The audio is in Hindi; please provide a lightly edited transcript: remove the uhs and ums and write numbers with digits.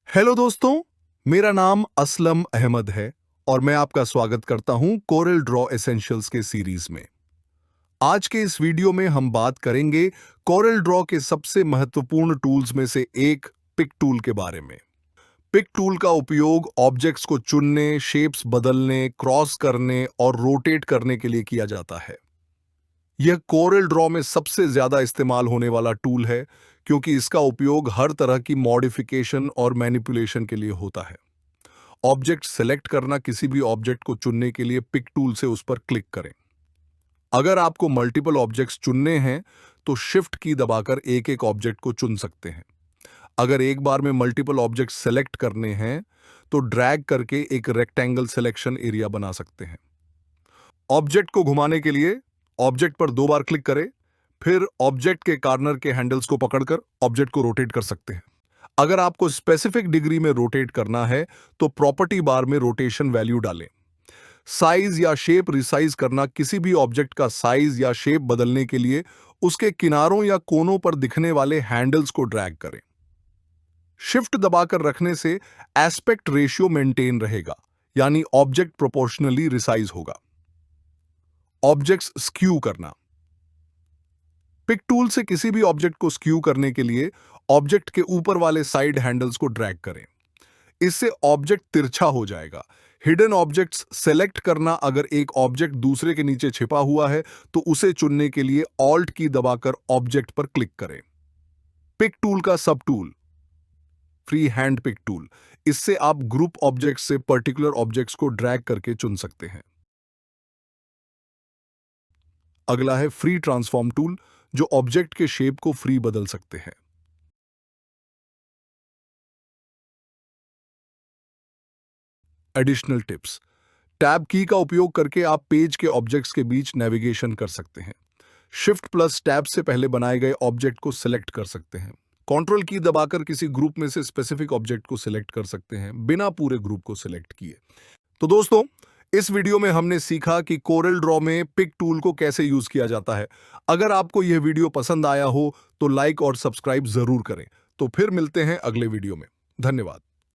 हेलो दोस्तों, मेरा नाम असलम अहमद है और मैं आपका स्वागत करता हूं कोरल ड्रॉ एसेंशियल्स के सीरीज में। आज के इस वीडियो में हम बात करेंगे कोरल ड्रॉ के सबसे महत्वपूर्ण टूल्स में से एक पिक टूल के बारे में। पिक टूल का उपयोग ऑब्जेक्ट्स को चुनने, शेप्स बदलने, क्रॉस करने और रोटेट करने के लिए किया जाता है। यह कोरल ड्रॉ में सबसे ज्यादा इस्तेमाल होने वाला टूल है क्योंकि इसका उपयोग हर तरह की मॉडिफिकेशन और मैनिपुलेशन के लिए होता है। ऑब्जेक्ट सेलेक्ट करना, किसी भी ऑब्जेक्ट को चुनने के लिए पिक टूल से उस पर क्लिक करें। अगर आपको मल्टीपल ऑब्जेक्ट्स चुनने हैं तो शिफ्ट की दबाकर एक एक ऑब्जेक्ट को चुन सकते हैं। अगर एक बार में मल्टीपल ऑब्जेक्ट सेलेक्ट करने हैं तो ड्रैग करके एक रेक्टेंगल सिलेक्शन एरिया बना सकते हैं। ऑब्जेक्ट को घुमाने के लिए ऑब्जेक्ट पर 2 बार क्लिक करें, फिर ऑब्जेक्ट के कॉर्नर के हैंडल्स को पकड़कर ऑब्जेक्ट को रोटेट कर सकते हैं। अगर आपको स्पेसिफिक डिग्री में रोटेट करना है तो प्रॉपर्टी बार में रोटेशन वैल्यू डालें। साइज या शेप रिसाइज करना, किसी भी ऑब्जेक्ट का साइज या शेप बदलने के लिए उसके किनारों या कोनों पर दिखने वाले हैंडल्स को ड्रैग करें। शिफ्ट दबाकर रखने से एस्पेक्ट रेशियो मेंटेन रहेगा, यानी ऑब्जेक्ट प्रोपोर्शनली रिसाइज होगा। ऑब्जेक्ट्स स्क्यू करना। पिक टूल से किसी भी ऑब्जेक्ट को स्क्यू करने के लिए ऑब्जेक्ट के ऊपर वाले साइड हैंडल्स को ड्रैग करें। इससे ऑब्जेक्ट तिरछा हो जाएगा। हिडन ऑब्जेक्ट्स सेलेक्ट करना, अगर एक ऑब्जेक्ट दूसरे के नीचे छिपा हुआ है तो उसे चुनने के लिए ऑल्ट की दबाकर ऑब्जेक्ट पर क्लिक करें। पिक टूल का sub tool free hand pick tool. इससे आप ग्रुप ऑब्जेक्ट्स से पर्टिकुलर ऑब्जेक्ट्स को ड्रैग करके चुन सकते हैं। अगला है फ्री ट्रांसफॉर्म टूल, जो ऑब्जेक्ट के शेप को फ्री बदल सकते हैं। Additional tips. टैब की का उपयोग करके आप पेज के ऑब्जेक्ट्स के बीच नेविगेशन कर सकते हैं। शिफ्ट प्लस टैब से पहले बनाए गए ऑब्जेक्ट को सिलेक्ट कर सकते हैं। कंट्रोल की दबाकर किसी ग्रुप में से स्पेसिफिक ऑब्जेक्ट को सिलेक्ट कर सकते हैं बिना पूरे ग्रुप को सिलेक्ट किए। तो दोस्तों, इस वीडियो में हमने सीखा कि कोरल ड्रॉ में पिक टूल को कैसे यूज किया जाता है। अगर आपको यह वीडियो पसंद आया हो तो लाइक और सब्सक्राइब जरूर करें। तो फिर मिलते हैं अगले वीडियो में। धन्यवाद।